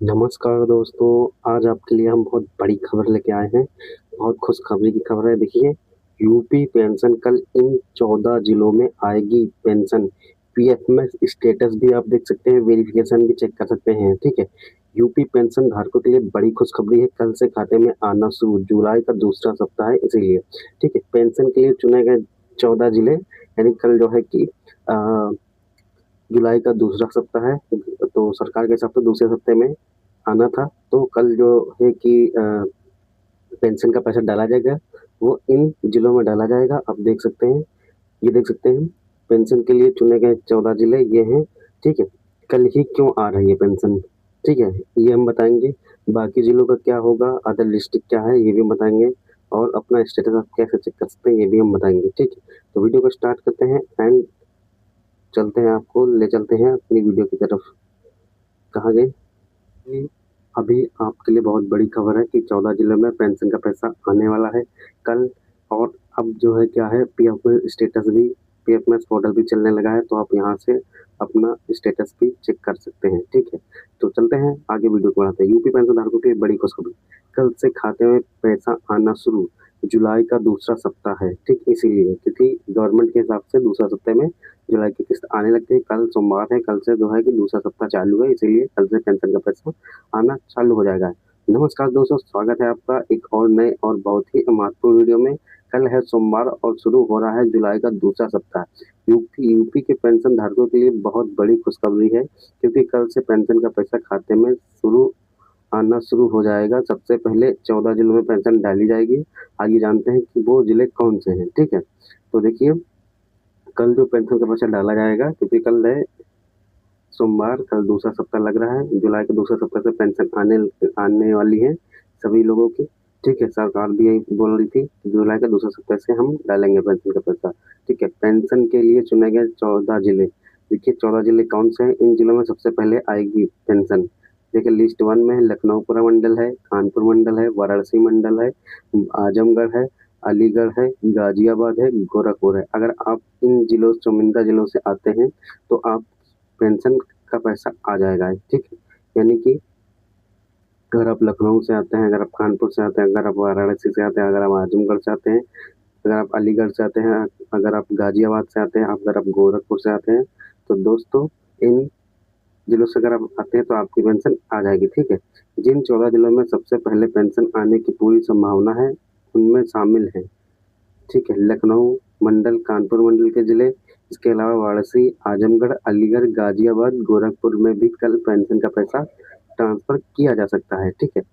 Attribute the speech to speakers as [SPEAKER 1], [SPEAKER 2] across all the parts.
[SPEAKER 1] नमस्कार दोस्तों, आज आपके लिए हम बहुत बड़ी खबर लेके आए हैं। बहुत खुशखबरी की खबर है। देखिए, यूपी पेंशन कल इन 14 जिलों में आएगी पेंशन। पीएफ में स्टेटस भी आप देख सकते हैं, वेरिफिकेशन भी चेक कर सकते हैं। ठीक है, यूपी पेंशन धारकों के लिए बड़ी खुशखबरी है। कल से खाते में आना शुरू, जुलाई का दूसरा सप्ताह है इसीलिए। ठीक है, पेंशन के लिए चुने गए 14 जिले, यानी कल जो है कि जुलाई का दूसरा सप्ताह है, तो सरकार के हिसाब से दूसरे सप्ताह में आना था। तो कल जो है कि पेंशन का पैसा डाला जाएगा, वो इन जिलों में डाला जाएगा। आप देख सकते हैं, ये देख सकते हैं, पेंशन के लिए चुने गए 14 जिले ये हैं। ठीक है, कल ही क्यों आ रही है पेंशन, ठीक है, ये हम बताएंगे। बाकी जिलों का क्या होगा, अदर डिस्ट्रिक्ट क्या है, ये भी बताएंगे। और अपना स्टेटस आप कैसे चेक कर सकते हैं, ये भी हम बताएंगे। ठीक है, तो वीडियो को स्टार्ट करते हैं एंड चलते हैं, आपको ले चलते हैं अपनी वीडियो की तरफ। कहाँ गए? अभी आपके लिए बहुत बड़ी खबर है कि 14 जिलों में पेंशन का पैसा आने वाला है कल। और अब जो है क्या है, पीएफ में स्टेटस भी, पीएफ में पोर्टल भी चलने लगा है, तो आप यहाँ से अपना स्टेटस भी चेक कर सकते हैं। ठीक है, तो चलते हैं आगे, वीडियो को बढ़ाते हैं। यूपी पेंशन धारकों की बड़ी खुशखबरी, कल से खाते में पैसा आना शुरू। जुलाई का दूसरा सप्ताह है, ठीक, इसीलिए क्योंकि गवर्नमेंट के हिसाब से दूसरा सप्ताह में जुलाई की किस्त आने लगती है। कल सोमवार है, कल से जो है कि दूसरा सप्ताह चालू है, इसीलिए कल से पेंशन का पैसा आना चालू हो जाएगा। नमस्कार दोस्तों, स्वागत है आपका एक और नए और बहुत ही महत्वपूर्ण वीडियो में। कल है सोमवार और शुरू हो रहा है जुलाई का दूसरा सप्ताह। यूपी के पेंशन धारकों के लिए बहुत बड़ी खुशखबरी है, क्योंकि कल से पेंशन का पैसा खाते में आना शुरू हो जाएगा। सबसे पहले 14 जिलों में पेंशन डाली जाएगी। आइए जानते हैं कि वो जिले कौन से हैं। ठीक है, तो देखिए, कल जो पेंशन का पैसा डाला जाएगा, क्योंकि कल है सोमवार, कल दूसरा सप्ताह लग रहा है। जुलाई के दूसरे सप्ताह से पेंशन आने आने वाली है सभी लोगों की। ठीक है, सरकार भी यही बोल रही थी कि जुलाई के दूसरे सप्ताह से हम डालेंगे पेंशन का पैसा। ठीक है, पेंशन के लिए चुने गए 14 जिले। देखिए 14 जिले कौन से हैं। इन जिलों में सबसे पहले आएगी पेंशन। देखिए, लिस्ट वन में है लखनऊ मंडल है, कानपुर मंडल है, वाराणसी मंडल है, आजमगढ़ है, अलीगढ़ है, गाजियाबाद है, गोरखपुर है। अगर आप इन जिलों, चुनिंदा जिलों से आते हैं, तो आप पेंशन का पैसा आ जाएगा। ठीक है, यानी कि अगर आप लखनऊ से आते हैं, अगर आप कानपुर से आते हैं, अगर आप वाराणसी से आते हैं, अगर आप आजमगढ़ से आते हैं, अगर आप अलीगढ़ से आते हैं, अगर आप गाजियाबाद से आते हैं, अगर आप गोरखपुर से आते हैं, तो दोस्तों इन जिलों से अगर आप आते हैं तो आपकी पेंशन आ जाएगी। ठीक है, जिन 14 जिलों में सबसे पहले पेंशन आने की पूरी संभावना है, उनमें शामिल है, ठीक है, लखनऊ मंडल, कानपुर मंडल के जिले, इसके अलावा वाराणसी, आजमगढ़, अलीगढ़, गाजियाबाद, गोरखपुर में भी कल पेंशन का पैसा ट्रांसफर किया जा सकता है। ठीक है,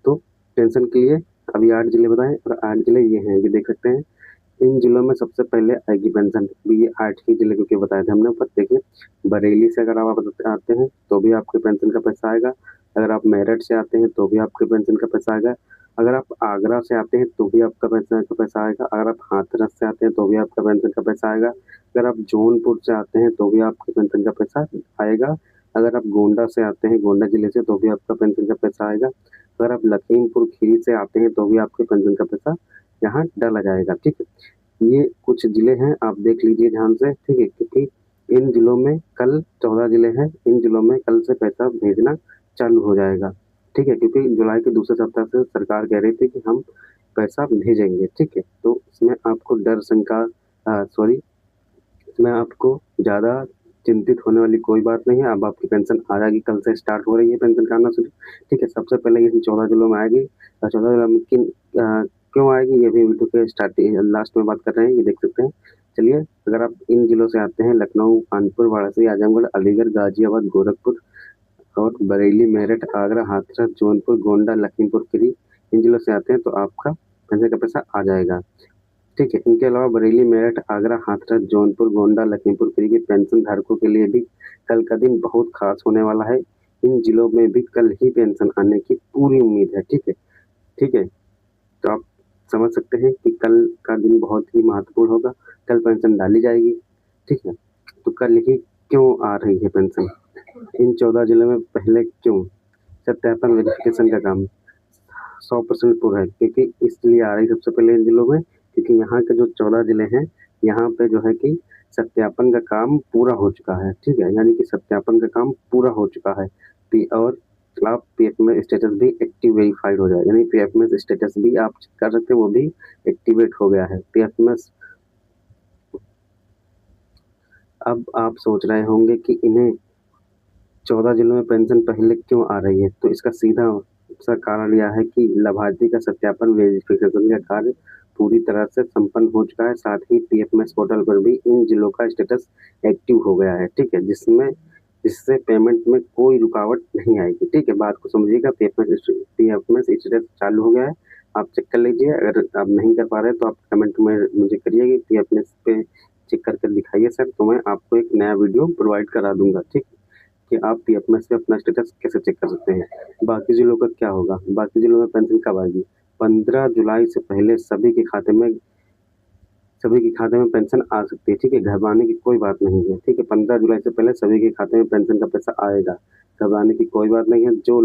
[SPEAKER 1] तो पेंशन के लिए अभी 8 जिले बताएं, और 8 जिले ये हैं, ये देख सकते हैं। इन जिलों में सबसे पहले आएगी पेंशन, भी ये 8 ही जिले क्योंकि बताए थे हमने ऊपर। देखिए, बरेली से अगर आप आते हैं तो भी आपके पेंशन का पैसा आएगा। अगर आप मेरठ से आते हैं तो भी आपके पेंशन का पैसा आएगा। अगर आप आगरा से आते हैं तो भी आपका पेंशन का पैसा आएगा। अगर आप हाथरस से आते हैं तो भी आपका पेंशन का पैसा आएगा। अगर आप जौनपुर से आते हैं तो भी आपके पेंशन का पैसा आएगा। अगर आप गोंडा से आते हैं, गोंडा जिले से, तो भी आपका पेंशन का पैसा आएगा। अगर आप लखीमपुर खीरी से आते हैं तो भी आपके पेंशन का पैसा यहाँ डाला जाएगा। ठीक है, ये कुछ जिले हैं, आप देख लीजिए ध्यान से। ठीक है, क्योंकि इन जिलों में कल 14 जिले हैं, इन जिलों में कल से पैसा भेजना चालू हो जाएगा। ठीक है, क्योंकि जुलाई के दूसरे सप्ताह से सरकार कह रही थी कि हम पैसा भेजेंगे। ठीक है, तो इसमें आपको डर शंका, सॉरी, इसमें आपको ज़्यादा चिंतित होने वाली कोई बात नहीं है। अब आपकी पेंशन आ जाएगी, कल से स्टार्ट हो रही है पेंशन का आना शुरू। ठीक है, सबसे पहले ये 14 जिलों में आएगी। 14 जिलों में क्यों आएगी, ये भी वीडियो के स्टार्टिंग लास्ट में बात कर रहे हैं, ये देख सकते हैं। चलिए, अगर आप इन जिलों से आते हैं, लखनऊ, कानपुर, वाराणसी, आजमगढ़, अलीगढ़, गाजियाबाद, गोरखपुर और बरेली, मेरठ, आगरा, हाथरस, जौनपुर, गोंडा, लखीमपुर खीरी, इन जिलों से आते हैं तो आपका पेंशन का पैसा आ जाएगा। ठीक है, इनके अलावा बरेली, मेरठ, आगरा, हाथरस, जौनपुर, गोंडा, लखीमपुर खीरी के पेंशन धारकों के लिए भी कल का दिन बहुत खास होने वाला है। इन जिलों में भी कल ही पेंशन आने की पूरी उम्मीद है। ठीक है, ठीक है, तो आप समझ सकते हैं कि कल का दिन बहुत ही महत्वपूर्ण होगा। कल पेंशन डाली जाएगी। ठीक है, तो कल ही क्यों आ रही है पेंशन, इन 14 जिलों में पहले क्यों? सत्यापन, वेरिफिकेशन का काम 100% पूरा है, क्योंकि इसलिए आ रही सबसे पहले इन जिलों में, क्योंकि यहाँ के जो 14 जिले हैं, यहाँ पे जो है कि सत्यापन का काम पूरा हो चुका है। ठीक है, यानी कि सत्यापन का काम पूरा हो चुका है। और आप पीएफएमएस स्टेटस भी एक्टिव वेरीफाइड हो जाए, यानी पीएफएमएस स्टेटस भी आप चेक कर सकते हैं, वो भी एक्टिवेट हो गया है पीएफएमएस। अब आप सोच रहे होंगे कि इन्हें 14 जिलों में पेंशन पहले क्यों आ रही है, तो इसका सीधा सा कारण यह है कि लाभार्थी का सत्यापन वेरिफिकेशन का कार्य पूरी तरह से संपन्न हो चुका है। साथ ही पीएफएमएस पोर्टल पर भी इन जिलों का स्टेटस एक्टिव हो गया है, ठीक है, जिससे पेमेंट में कोई रुकावट नहीं आएगी, ठीक है। बात को समझिएगा, पीएफएमएस स्टेटस चालू हो गया है, आप चेक कर लीजिए। अगर आप नहीं कर पा रहे तो आप कमेंट में मुझे करिए कि पीएफएमएस पे चेक करके दिखाइए सर, तो मैं आपको एक नया वीडियो प्रोवाइड करा दूंगा, ठीक, कि आप पीएफएमएस से अपना स्टेटस कैसे चेक कर सकते हैं। बाकी जिलों का क्या होगा, बाकी जिलों में पेंशन कब आएगी? 15 जुलाई से पहले सभी के खाते में पेंशन आ सकती है, ठीक है, घबराने की कोई बात नहीं है, ठीक है। 15 जुलाई से पहले सभी के खाते में पेंशन का पैसा आएगा, घबराने की कोई बात नहीं है। जो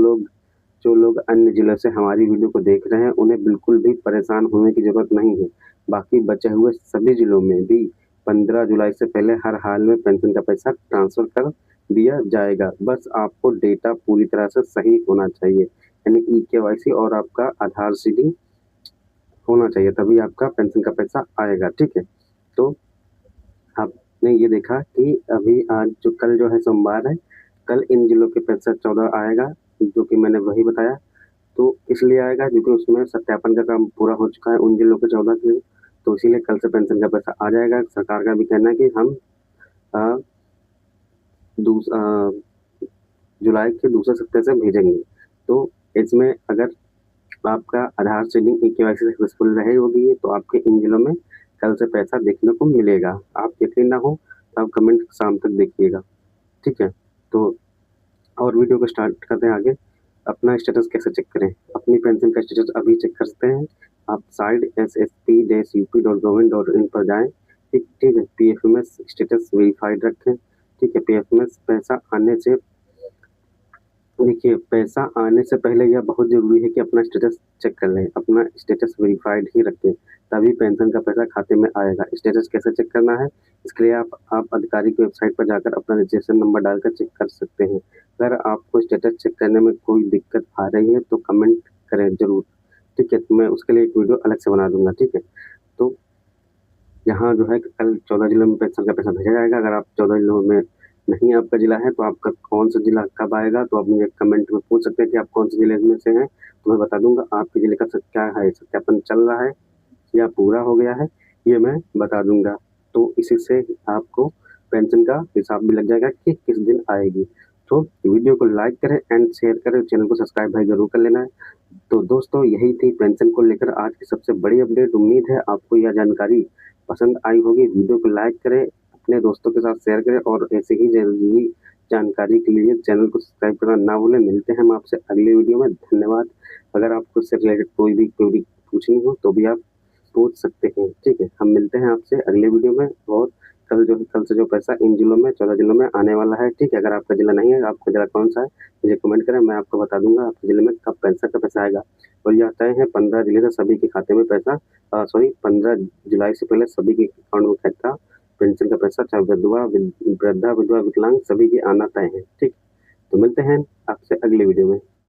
[SPEAKER 1] लोग अन्य जिलों से हमारी वीडियो को देख रहे हैं, उन्हें बिल्कुल भी परेशान होने की ज़रूरत नहीं है। बाकी बचे हुए सभी जिलों में भी 15 जुलाई से पहले हर हाल में पेंशन का पैसा ट्रांसफ़र कर दिया जाएगा। बस आपको डेटा पूरी तरह से सही होना चाहिए, यानी ई-केवाईसी और आपका आधार सीडिंग होना चाहिए, तभी आपका पेंशन का पैसा आएगा, ठीक है। तो आपने ये देखा कि अभी कल जो है सोमवार है, कल इन जिलों के पैसा 14 आएगा, जो कि मैंने वही बताया। तो इसलिए आएगा क्योंकि उसमें सत्यापन का काम पूरा हो चुका है उन जिलों के 14 के, तो इसीलिए कल से पेंशन का पैसा आ जाएगा। सरकार का भी कहना है कि हम अ, जुलाई के दूसरे सप्ताह से भेजेंगे। तो इसमें अगर आपका आधार सीडिंग ई-केवाईसी सक्सेसफुल रही होगी तो आपके इन जिलों में कल से पैसा देखने को मिलेगा। आप यकीन ना हो तो आप कमेंट शाम तक देखिएगा, ठीक है। तो और वीडियो को स्टार्ट करते हैं आगे। अपना स्टेटस कैसे चेक करें? अपनी पेंशन का स्टेटस अभी चेक कर सकते हैं। आप साइट ssp-up.gov.in पर जाएँ, ठीक है, पीएफएमएस स्टेटस वेरीफाइड रखें, ठीक है। पीएफएमएस पैसा आने से पहले यह बहुत ज़रूरी है कि अपना स्टेटस चेक कर लें, अपना स्टेटस वेरीफाइड ही रखें, तभी पेंशन का पैसा खाते में आएगा। स्टेटस कैसे चेक करना है? इसके लिए आप अधिकारी की वेबसाइट पर जाकर अपना रजिस्ट्रेशन नंबर डालकर चेक कर सकते हैं। अगर आपको स्टेटस चेक करने में कोई दिक्कत आ रही है तो कमेंट करें ज़रूर, ठीक है, तो मैं उसके लिए एक वीडियो अलग से बना दूँगा, ठीक है। तो यहाँ जो है कल 14 जिलों में पेंशन का पैसा भेजा जाएगा। अगर आप 14 जिलों में नहीं आपका ज़िला है तो आपका कौन सा ज़िला कब आएगा, तो आप मुझे कमेंट में पूछ सकते हैं कि आप कौन से ज़िले में से हैं, तो मैं बता दूँगा आपके ज़िले का क्या है, सत्यापन चल रहा है या पूरा हो गया है, ये मैं बता दूँगा। तो इसी से आपको पेंशन का हिसाब भी लग जाएगा कि किस दिन आएगी। तो वीडियो को लाइक करें एंड शेयर करें, चैनल को सब्सक्राइब भाई ज़रूर कर लेना है। तो दोस्तों यही थी पेंशन को लेकर आज की सबसे बड़ी अपडेट। उम्मीद है आपको यह जानकारी पसंद आई होगी। वीडियो को लाइक करें, अपने दोस्तों के साथ शेयर करें और ऐसे ही ज़रूरी जानकारी के लिए चैनल को सब्सक्राइब करना ना भूलें। मिलते हैं हम आपसे अगले वीडियो में। धन्यवाद। अगर आपको इससे रिलेटेड कोई भी क्वेरी पूछनी हो तो भी आप पूछ सकते हैं, ठीक है। हम मिलते हैं आपसे अगले वीडियो में। और कल से जो पैसा इन जिलों में 14 जिलों में आने वाला है, ठीक है। अगर आपका ज़िला नहीं है, आपका ज़िला कौन सा है मुझे कमेंट करें, मैं आपको बता दूँगा आपके ज़िले में कब पेंशन का पैसा आएगा। और यह तय है 15 जिले से सभी के खाते में पैसा 15 जुलाई से पहले सभी के अकाउंट में पैसा पेंशन का पैसा, चाहे वृद्धा, विधवा, विकलांग सभी के आना तय है, ठीक। तो मिलते हैं आपसे अगले वीडियो में।